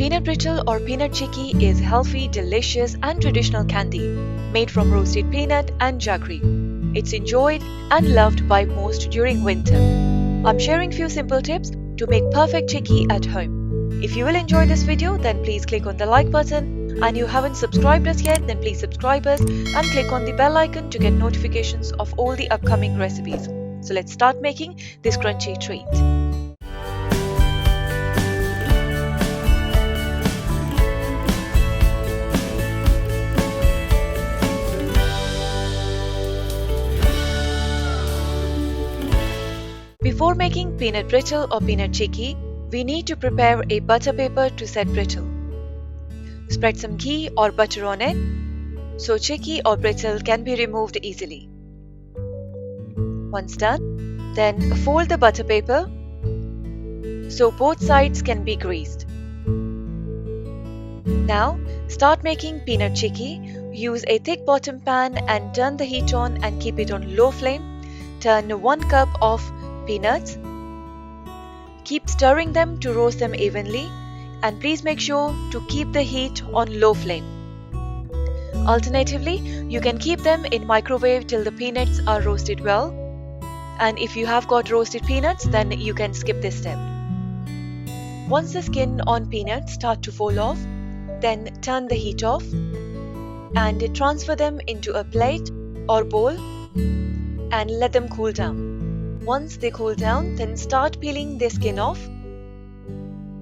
Peanut brittle or peanut chikki is healthy, delicious and traditional candy made from roasted peanut and jaggery. It's enjoyed and loved by most during winter. I'm sharing few simple tips to make perfect chikki at home. If you will enjoy this video, then please click on the like button, and you haven't subscribed us yet, then please subscribe us and click on the bell icon to get notifications of all the upcoming recipes. So let's start making this crunchy treat. Before making peanut brittle or peanut chikki, we need to prepare a butter paper to set brittle. Spread some ghee or butter on it so chikki or brittle can be removed easily. Once done, then fold the butter paper so both sides can be greased. Now start making peanut chikki. Use a thick bottom pan and turn the heat on and keep it on low flame. Turn 1 cup of peanuts. Keep stirring them to roast them evenly, and please make sure to keep the heat on low flame. Alternatively, you can keep them in microwave till the peanuts are roasted well, and if you have got roasted peanuts, then you can skip this step. Once the skin on peanuts start to fall off, then turn the heat off and transfer them into a plate or bowl and let them cool down. Once they cool down, then start peeling the skin off.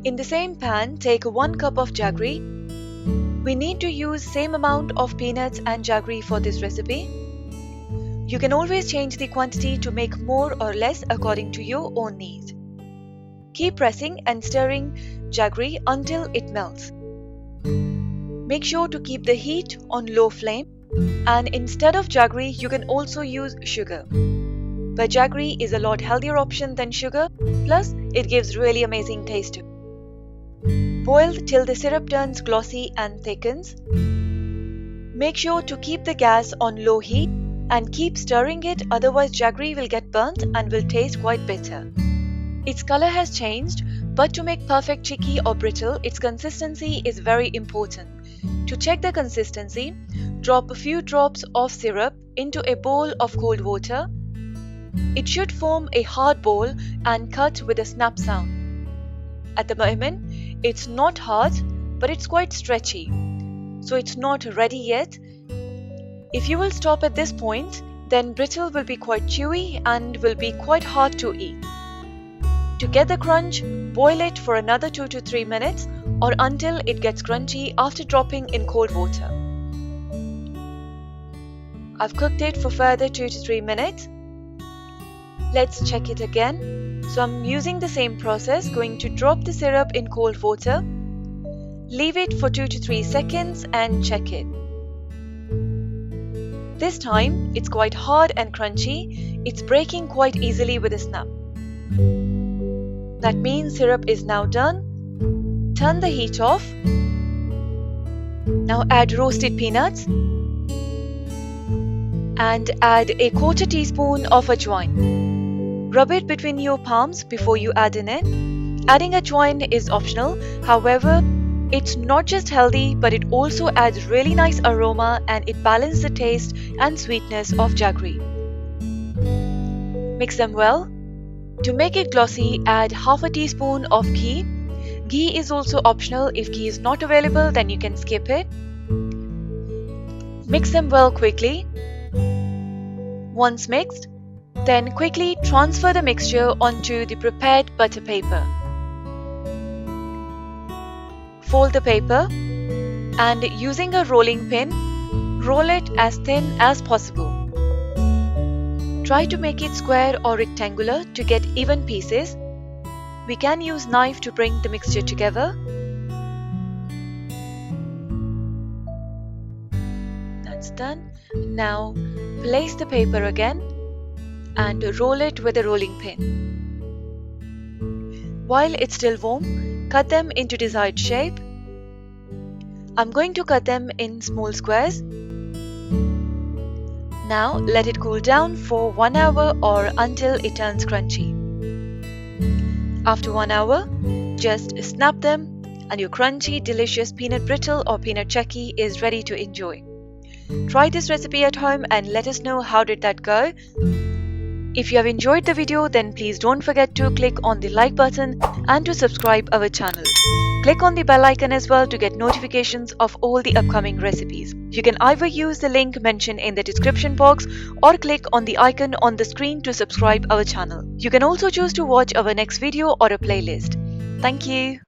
In the same pan, take 1 cup of jaggery. We need to use same amount of peanuts and jaggery for this recipe. You can always change the quantity to make more or less according to your own need. Keep pressing and stirring jaggery until it melts. Make sure to keep the heat on low flame, and instead of jaggery, you can also use sugar. But jaggery is a lot healthier option than sugar, plus it gives really amazing taste too. Boil till the syrup turns glossy and thickens. Make sure to keep the gas on low heat and keep stirring it, otherwise jaggery will get burnt and will taste quite bitter. Its color has changed, but to make perfect chikki or brittle, its consistency is very important. To check the consistency, drop a few drops of syrup into a bowl of cold water. It should form a hard ball and cut with a snap sound. At the moment, it's not hard, but it's quite stretchy, so it's not ready yet. If you will stop at this point, then brittle will be quite chewy and will be quite hard to eat. To get the crunch, boil it for another 2 to 3 minutes or until it gets crunchy after dropping in cold water. I've cooked it for further 2 to 3 minutes. Let's check it again. So I'm using the same process, going to drop the syrup in cold water, leave it for 2 to 3 seconds and check it. This time it's quite hard and crunchy. It's breaking quite easily with a snap. That means syrup is now done. Turn the heat off. Now add roasted peanuts and add a 1/4 teaspoon of Ajwain. Rub it between your palms before you add in it. Adding Ajwain is optional, however, it's not just healthy but it also adds really nice aroma and it balances the taste and sweetness of jaggery. Mix them well. To make it glossy, add 1/2 teaspoon of ghee. Ghee is also optional. If ghee is not available, then you can skip it. Mix them well quickly. Once mixed, then quickly transfer the mixture onto the prepared butter paper. Fold the paper and using a rolling pin, roll it as thin as possible. Try to make it square or rectangular to get even pieces. We can use knife to bring the mixture together. That's done. Now place the paper again and roll it with a rolling pin. While it's still warm, cut them into desired shape. I'm going to cut them in small squares. Now let it cool down for 1 hour or until it turns crunchy. After 1 hour, just snap them and your crunchy, delicious peanut brittle or peanut chikki is ready to enjoy. Try this recipe at home and let us know how did that go. If you have enjoyed the video, then please don't forget to click on the like button and to subscribe our channel. Click on the bell icon as well to get notifications of all the upcoming recipes. You can either use the link mentioned in the description box or click on the icon on the screen to subscribe our channel. You can also choose to watch our next video or a playlist. Thank you.